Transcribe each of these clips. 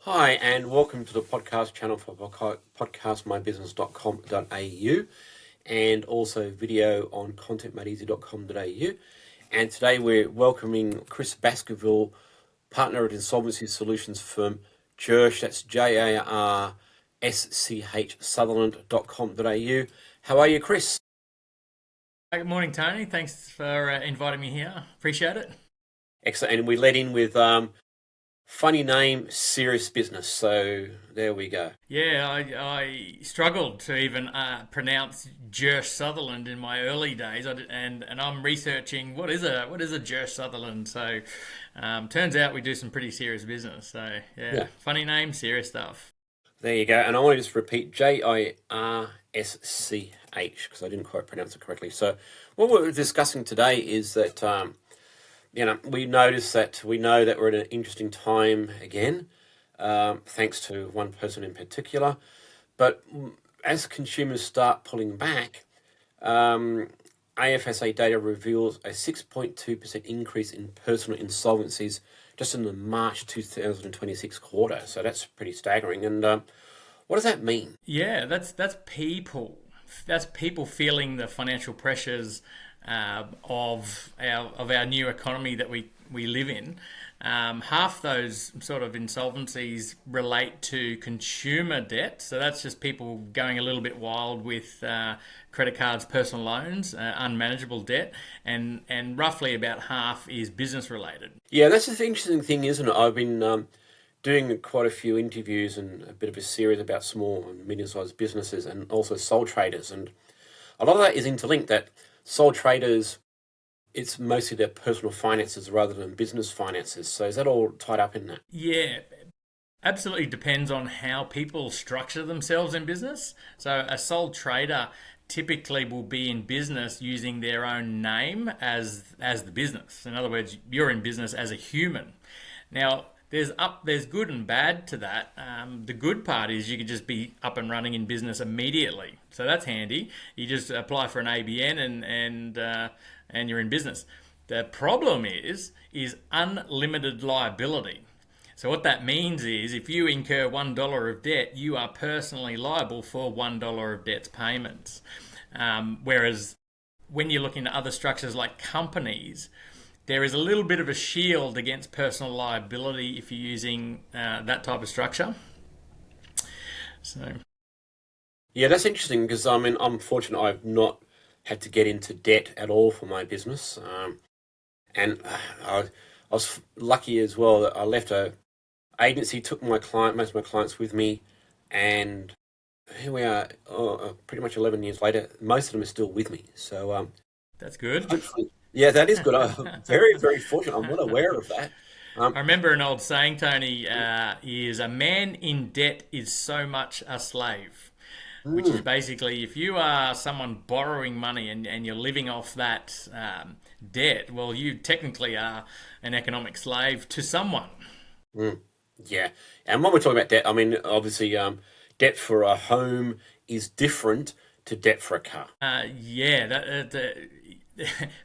Hi, and welcome to the podcast channel for podcastmybusiness.com.au and also video on contentmadeeasy.com.au. And today we're welcoming Chris Baskerville, partner at Insolvency Solutions firm Jirsch, that's Jirsch Sutherland.com.au. How are you, Chris? Good morning, Tony. Thanks for inviting me here. Appreciate it. Excellent. And we led in with funny name, serious business. So there we go. Yeah, I struggled to even pronounce Jirsch Sutherland in my early days, and I'm researching what is a Jirsch Sutherland. So turns out we do some pretty serious business. So yeah, Yeah. funny name, serious stuff. There you go. And I want to just repeat Jirsch because I didn't quite pronounce it correctly. So what we're discussing today is that we know that we're at an interesting time again, thanks to one person in particular. But as consumers start pulling back, AFSA data reveals a 6.2% increase in personal insolvencies just in the March 2026 quarter. So that's pretty staggering. And what does that mean? Yeah, that's people. That's people feeling the financial pressures of our new economy that we live in. Half those sort of insolvencies relate to consumer debt, so that's just people going a little bit wild with credit cards, personal loans, unmanageable debt, and roughly about half is business related. Yeah, that's the interesting thing, isn't it? I've been doing quite a few interviews and a bit of a series about small and medium-sized businesses and also sole traders. And a lot of that is interlinked, that sole traders, it's mostly their personal finances rather than business finances. So is that all tied up in that? Yeah, absolutely depends on how people structure themselves in business. So a sole trader typically will be in business using their own name as the business. In other words, you're in business as a human. Now, there's good and bad to that. The good part is you can just be up and running in business immediately, so that's handy. You just apply for an ABN and you're in business. The problem is unlimited liability. So what that means is if you incur $1 of debt, you are personally liable for $1 of debt's payments. Whereas when you look into other structures like companies, there is a little bit of a shield against personal liability if you're using that type of structure. So Yeah, that's interesting because I mean, I'm fortunate I've not had to get into debt at all for my business. And I was lucky as well that I left a agency, took most of my clients with me, and here we are, pretty much 11 years later. Most of them are still with me. So that's good. hopefully, yeah, that is good. I'm very, very fortunate. I'm not aware of that. I remember an old saying, Tony, is a man in debt is so much a slave, which is Mm, basically if you are someone borrowing money and you're living off that debt, well, you technically are an economic slave to someone. mm, yeah. And when we're talking about debt, I mean, obviously, debt for a home is different to debt for a car. Yeah,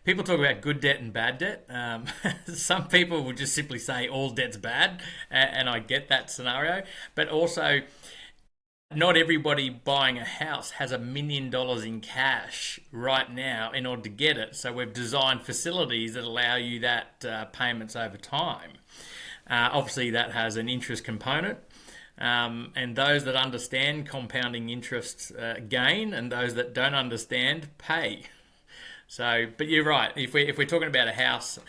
people talk about good debt and bad debt. Some people will just simply say all debt's bad, and I get that scenario. But also, not everybody buying a house has $1 million in cash right now in order to get it. So we've designed facilities that allow you that payments over time. Obviously, that has an interest component. And those that understand compounding interest gain, and those that don't understand pay. So, but you're right. If we're talking about a house,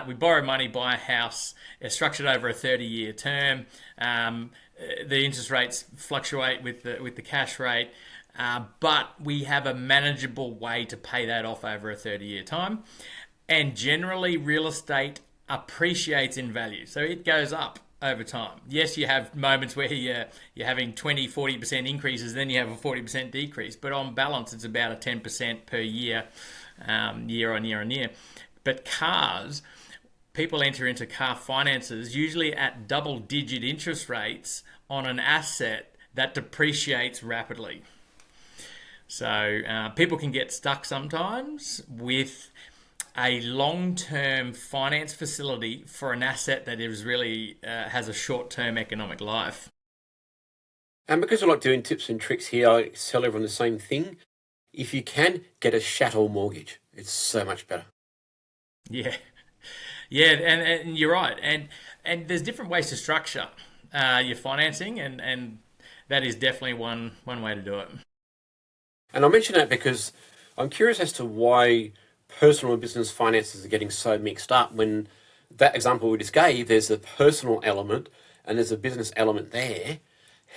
we borrow money, buy a house, it's structured over a 30-year term. The interest rates fluctuate with the cash rate, but we have a manageable way to pay that off over a 30-year time. And generally, real estate appreciates in value, so it goes up over time. Yes, you have moments where you're having 20-40% increases, then you have a 40% decrease, but on balance it's about a 10% per year, year on year on year. But cars, people enter into car finances usually at double digit interest rates on an asset that depreciates rapidly. So people can get stuck sometimes with a long-term finance facility for an asset that is really has a short-term economic life. And because I like doing tips and tricks here, I tell everyone the same thing. If you can, get a chattel mortgage. It's so much better. Yeah, yeah, and you're right, and there's different ways to structure your financing, and that is definitely one way to do it. And I mention that because I'm curious as to why personal and business finances are getting so mixed up when that example we just gave, there's a personal element and there's a business element there.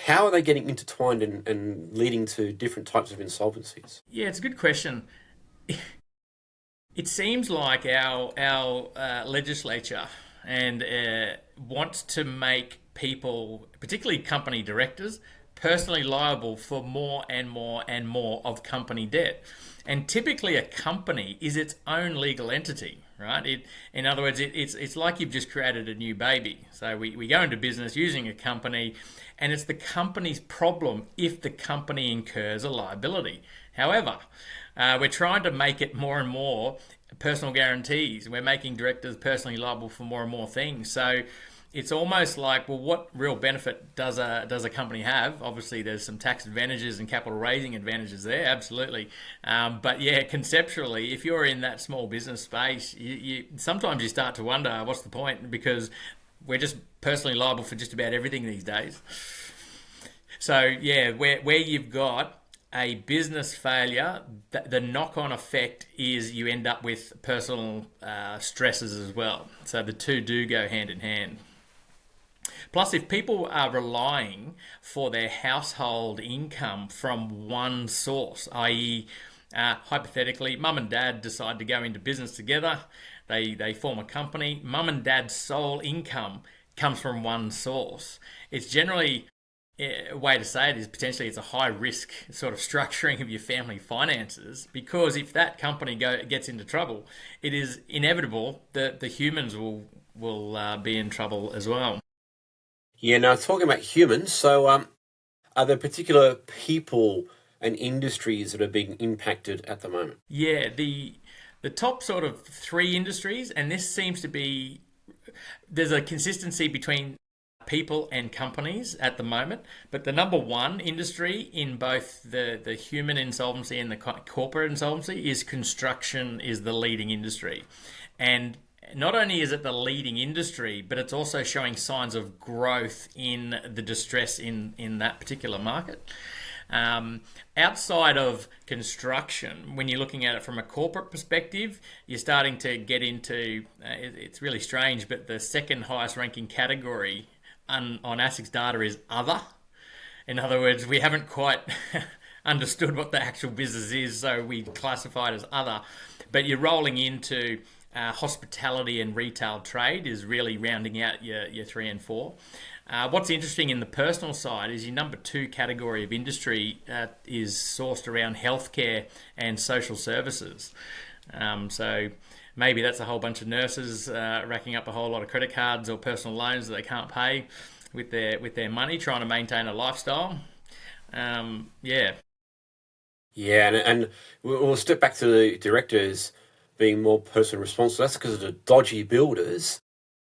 How are they getting intertwined and leading to different types of insolvencies? Yeah, it's a good question. It seems like our legislature and wants to make people, particularly company directors, personally liable for more and more and more of company debt. And typically, a company is its own legal entity, right? In other words, it's like you've just created a new baby. So we go into business using a company, and it's the company's problem if the company incurs a liability. However, we're trying to make it more and more personal guarantees. We're making directors personally liable for more and more things. So it's almost like, well, what real benefit does a company have? Obviously, there's some tax advantages and capital raising advantages there, absolutely. But yeah, conceptually, if you're in that small business space, you sometimes you start to wonder what's the point, because we're just personally liable for just about everything these days. So yeah, where you've got a business failure, the knock-on effect is you end up with personal stresses as well. So the two do go hand in hand. Plus, if people are relying for their household income from one source, i.e., hypothetically, mum and dad decide to go into business together, they form a company, mum and dad's sole income comes from one source. It's generally, a way to say it is potentially it's a high risk sort of structuring of your family finances, because if that company gets into trouble, it is inevitable that the humans will be in trouble as well. Yeah, now talking about humans, so are there particular people and industries that are being impacted at the moment? Yeah, the top sort of three industries, and this seems to be, there's a consistency between people and companies at the moment, but the number one industry in both the human insolvency and the corporate insolvency is construction is the leading industry. And not only is it the leading industry, but it's also showing signs of growth in the distress in that particular market. Outside of construction, when you're looking at it from a corporate perspective, you're starting to get into, it's really strange, but the second highest ranking category on ASIC's data is other. In other words, we haven't quite understood what the actual business is, so we classify it as other. But you're rolling into hospitality and retail trade is really rounding out your three and four. What's interesting in the personal side is your number two category of industry is sourced around healthcare and social services. So maybe that's a whole bunch of nurses racking up a whole lot of credit cards or personal loans that they can't pay with their money, trying to maintain a lifestyle. Yeah. Yeah, and we'll step back to the directors being more personally responsible. That's because of the dodgy builders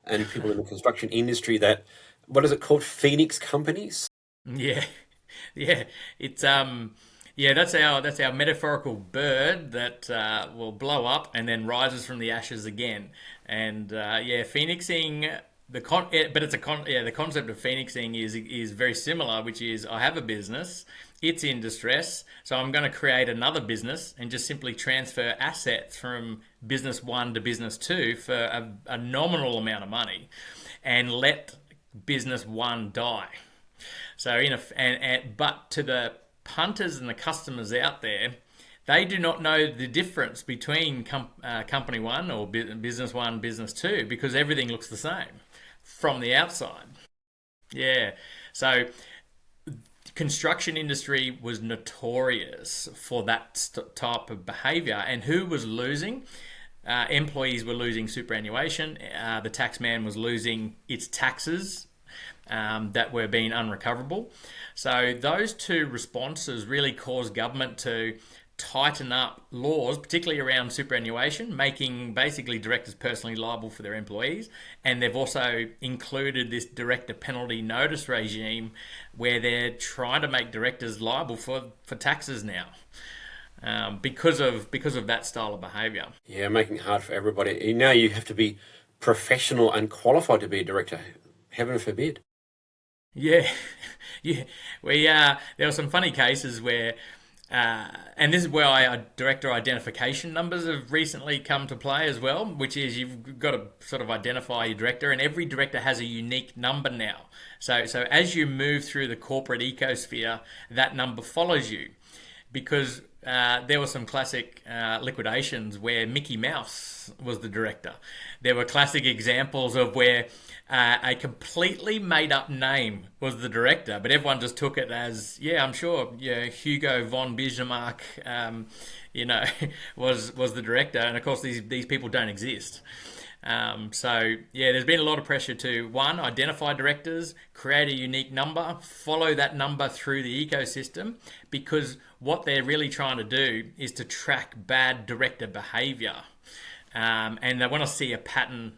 and people in the construction industry that, what is it called, Phoenix companies? Yeah, yeah. It's yeah. That's our metaphorical bird that will blow up and then rises from the ashes again. And yeah, phoenixing but it's the concept of phoenixing is very similar, which is I have a business, it's in distress, so I'm going to create another business and just simply transfer assets from business one to business two for a nominal amount of money, and let business one die. So but to the punters and the customers out there, they do not know the difference between company one or business one, business two, because everything looks the same from the outside. Yeah. So construction industry was notorious for that type of behavior. And who was losing? Employees were losing superannuation. The tax man was losing its taxes that were being unrecoverable. So those two responses really caused government to tighten up laws, particularly around superannuation, making basically directors personally liable for their employees. And they've also included this director penalty notice regime where they're trying to make directors liable for taxes now. Because of that style of behaviour. Yeah, making it hard for everybody. Now you have to be professional and qualified to be a director. Heaven forbid. Yeah, yeah. There were some funny cases where, and this is where director identification numbers have recently come to play as well, which is you've got to sort of identify your director, and every director has a unique number now. So as you move through the corporate ecosphere, that number follows you, because there were some classic liquidations where Mickey Mouse was the director. There were classic examples of where a completely made-up name was the director, but everyone just took it as, yeah, I'm sure, yeah, Hugo von Bismarck, was the director, and of course these people don't exist. So yeah, there's been a lot of pressure to, one, identify directors, create a unique number, follow that number through the ecosystem, because what they're really trying to do is to track bad director behaviour. And they want to see a pattern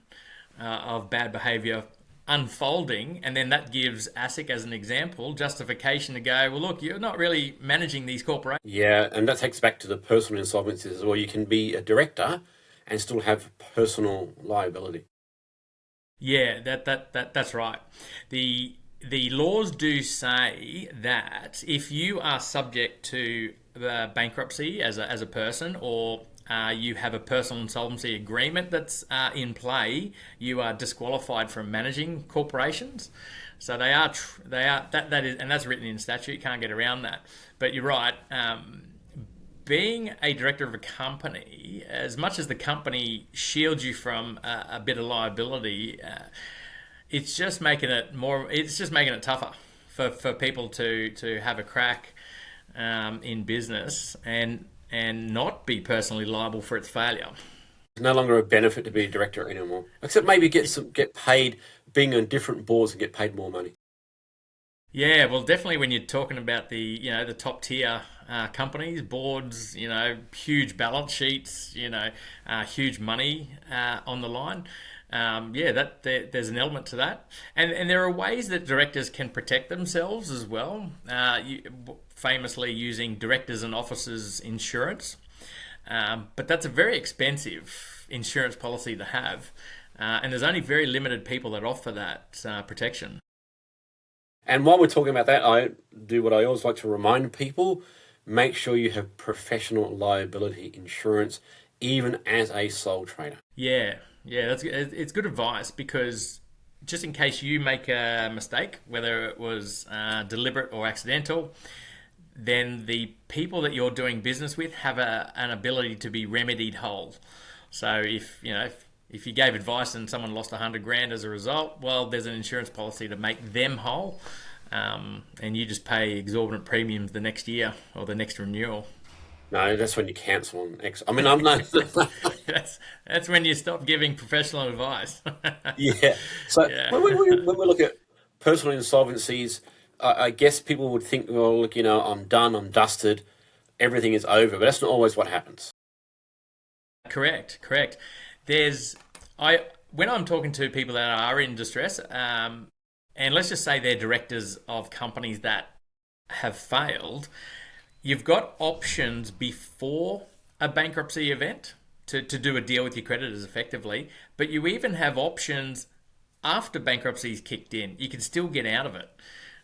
of bad behaviour unfolding, and then that gives ASIC, as an example, justification to go, well, look, you're not really managing these corporations. Yeah, and that takes back to the personal insolvencies as well. You can be a director and still have personal liability. Yeah, that's right. The laws do say that if you are subject to bankruptcy as a person, or you have a personal insolvency agreement that's in play, you are disqualified from managing corporations. So they are that is, and that's written in statute. You can't get around that. But you're right. Being a director of a company, as much as the company shields you from a bit of liability, it's just making it more. It's just making it tougher for people to have a crack in business and not be personally liable for its failure. It's no longer a benefit to be a director anymore, except maybe get paid being on different boards and get paid more money. Yeah, well, definitely when you're talking about the top tier companies, boards, huge balance sheets, huge money on the line. There's an element to that, and there are ways that directors can protect themselves as well. Famously using directors and officers insurance, but that's a very expensive insurance policy to have, and there's only very limited people that offer that protection. And while we're talking about that, I do what I always like to remind people: make sure you have professional liability insurance, even as a sole trader. Yeah, it's good advice, because just in case you make a mistake, whether it was deliberate or accidental, then the people that you're doing business with have an ability to be remedied whole. So if you gave advice and someone lost $100,000 as a result, well, there's an insurance policy to make them whole, and you just pay exorbitant premiums the next year or the next renewal. No, that's when you cancel on X. I mean, I'm not. That's when you stop giving professional advice. Yeah. So Yeah. when we look at personal insolvencies, I guess people would think, well, look, I'm done, I'm dusted, everything is over, but that's not always what happens. Correct. When I'm talking to people that are in distress, and let's just say they're directors of companies that have failed, you've got options before a bankruptcy event to do a deal with your creditors effectively, but you even have options after bankruptcy's kicked in. You can still get out of it.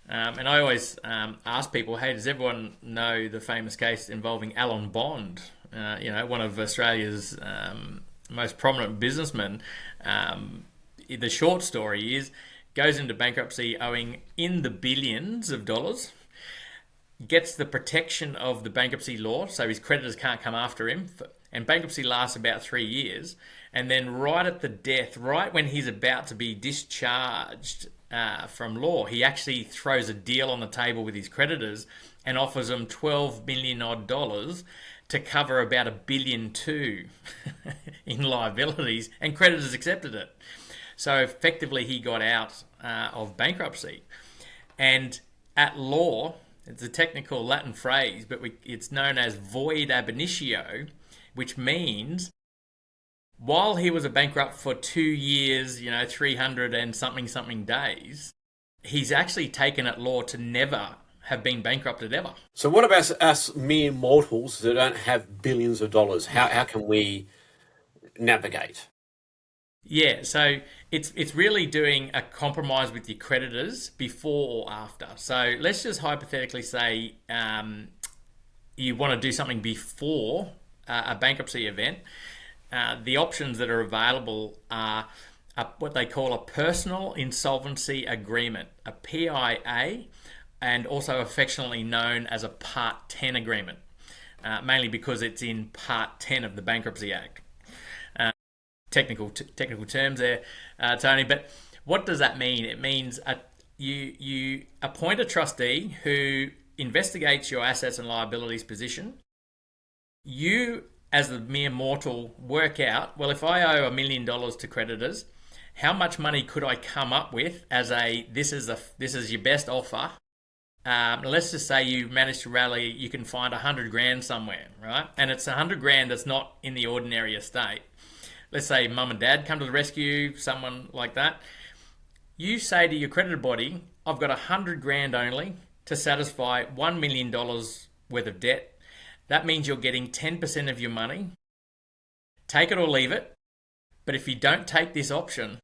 And I always ask people, hey, does everyone know the famous case involving Alan Bond? One of Australia's most prominent businessmen. The short story is, goes into bankruptcy owing in the billions of dollars, gets the protection of the bankruptcy law, so his creditors can't come after him, and bankruptcy lasts about 3 years, and then right at the death, right when he's about to be discharged from law, he actually throws a deal on the table with his creditors and offers them $12 million odd to cover about $1.2 billion in liabilities, and creditors accepted it. So effectively, he got out of bankruptcy. And at law, It's a technical Latin phrase, but it's known as void ab initio, which means while he was a bankrupt for 2 years, 300 and something days, he's actually taken at law to never have been bankrupted ever. So what about us mere mortals that don't have billions of dollars? How can we navigate? Yeah, so it's really doing a compromise with your creditors before or after. So let's just hypothetically say you want to do something before a bankruptcy event. The options that are available are what they call a personal insolvency agreement, a PIA, and also affectionately known as a Part 10 agreement, mainly because it's in Part 10 of the Bankruptcy Act. Technical terms there, Tony. But what does that mean? It means you appoint a trustee who investigates your assets and liabilities position. You, as the mere mortal, work out, well, if I owe $1 million to creditors, how much money could I come up with as this is your best offer? Let's just say you manage to rally, you can find 100 grand somewhere, right? And it's 100 grand that's not in the ordinary estate. Let's say mum and dad come to the rescue, someone like that. You say to your creditor body, I've got 100 grand only to satisfy $1 million worth of debt. That means you're getting 10% of your money. Take it or leave it. But if you don't take this option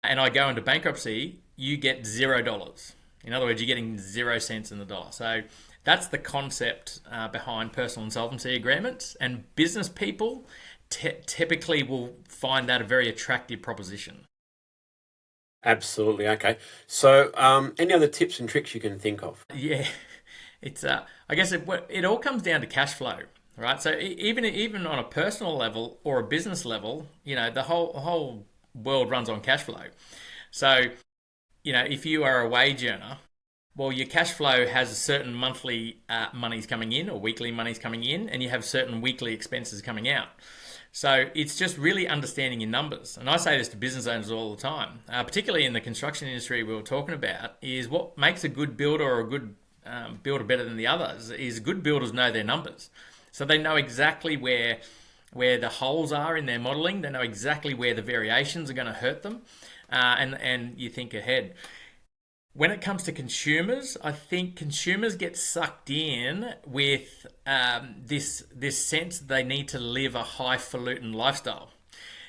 and I go into bankruptcy, you get $0. In other words, you're getting 0 cents in the dollar. So that's the concept behind personal insolvency agreements. And business people typically will find that a very attractive proposition. Absolutely. Okay. So, any other tips and tricks you can think of? Yeah, it's. I guess it all comes down to cash flow, right? So even on a personal level or a business level, the whole world runs on cash flow. So, if you are a wage earner, well, your cash flow has a certain monthly monies coming in or weekly monies coming in, and you have certain weekly expenses coming out. So it's just really understanding your numbers. And I say this to business owners all the time, particularly in the construction industry we were talking about, is what makes a good builder or a good builder better than the others is good builders know their numbers. So they know exactly where the holes are in their modelling. They know exactly where the variations are going to hurt them. And you think ahead. When it comes to consumers, I think consumers get sucked in with this sense that they need to live a highfalutin lifestyle.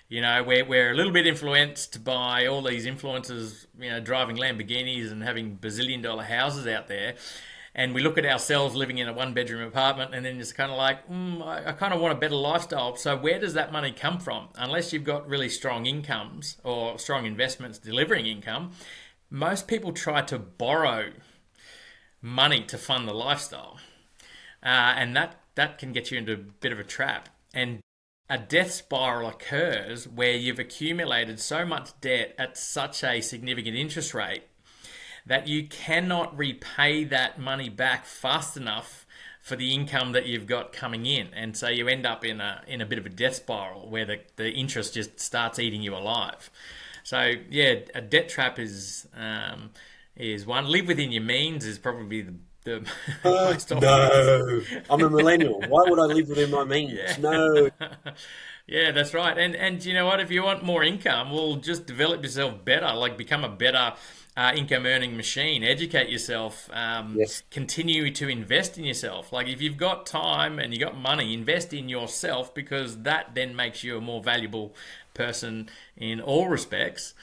We're a little bit influenced by all these influencers, driving Lamborghinis and having bazillion-dollar houses out there. And we look at ourselves living in a one-bedroom apartment and then it's kind of like, I kind of want a better lifestyle. So where does that money come from? Unless you've got really strong incomes or strong investments delivering income, most people try to borrow money to fund the lifestyle. And that can get you into a bit of a trap. And a death spiral occurs where you've accumulated so much debt at such a significant interest rate that you cannot repay that money back fast enough for the income that you've got coming in. And so you end up in a bit of a death spiral where the interest just starts eating you alive. So yeah, a debt trap is one. Live within your means is probably the most obvious. No, I'm a millennial. Why would I live within my means? Yeah. No. Yeah, that's right. And you know what? If you want more income, well, just develop yourself better. Like become a better income earning machine. Educate yourself. Yes. Continue to invest in yourself. Like if you've got time and you got money, invest in yourself because that then makes you a more valuable person in all respects.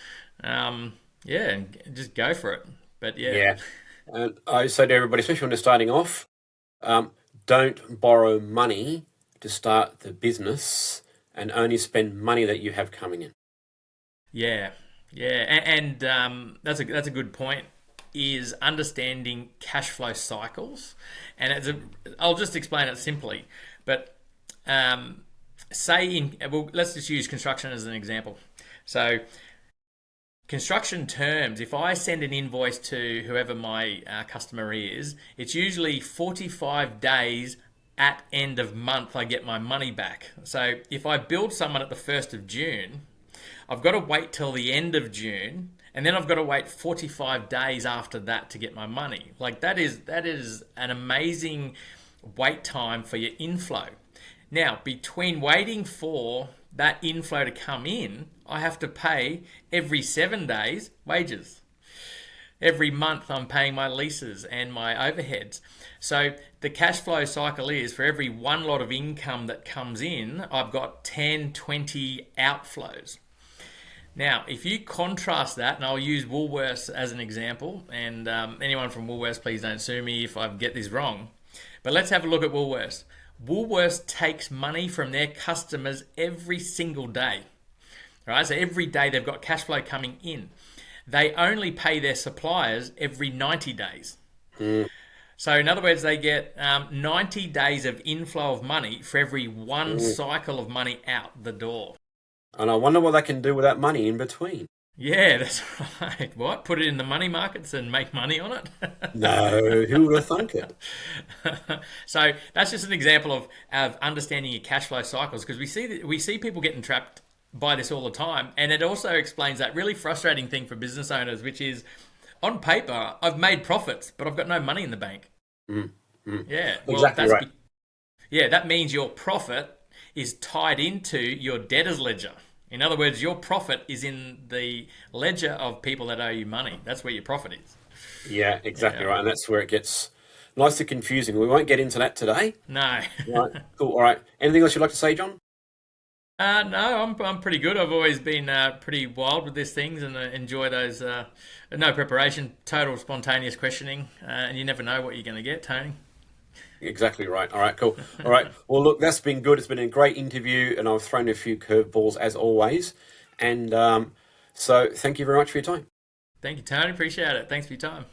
Just go for it. But yeah. And I say to everybody, especially when they're starting off, don't borrow money to start the business and only spend money that you have coming in. Yeah. And that's a good point, is understanding cash flow cycles. And I'll just explain it simply. But let's just use construction as an example. So construction terms, if I send an invoice to whoever my customer is, it's usually 45 days at end of month I get my money back. So if I build someone at the 1st of June, I've got to wait till the end of June and then I've got to wait 45 days after that to get my money. Like that is an amazing wait time for your inflow. Now, between waiting for that inflow to come in, I have to pay every 7 days wages. Every month I'm paying my leases and my overheads. So the cash flow cycle is for every one lot of income that comes in, I've got 10, 20 outflows. Now, if you contrast that, and I'll use Woolworths as an example, and anyone from Woolworths, please don't sue me if I get this wrong, but let's have a look at Woolworths. Woolworths takes money from their customers every single day. All right, so every day they've got cash flow coming in. They only pay their suppliers every 90 days. So in other words, they get 90 days of inflow of money for every one cycle of money out the door. And I wonder what they can do with that money in between. Yeah, that's right. What? Put it in the money markets and make money on it? No, who would have thunk it? So that's just an example of understanding your cash flow cycles, because we see people getting trapped by this all the time, and it also explains that really frustrating thing for business owners, which is on paper I've made profits, but I've got no money in the bank. Yeah, well, Exactly right. Yeah, that means your profit is tied into your debtor's ledger. In other words, your profit is in the ledger of people that owe you money. That's where your profit is. Yeah, exactly right. And that's where it gets nicely confusing. We won't get into that today. No. Right, cool. All right. Anything else you'd like to say, John? No, I'm pretty good. I've always been pretty wild with these things and enjoy those. No preparation, total spontaneous questioning, and you never know what you're going to get, Tony. Exactly right. All right, cool. All right. Well, look, that's been good. It's been a great interview, and I've thrown a few curveballs as always. And so thank you very much for your time. Thank you, Tony. Appreciate it. Thanks for your time.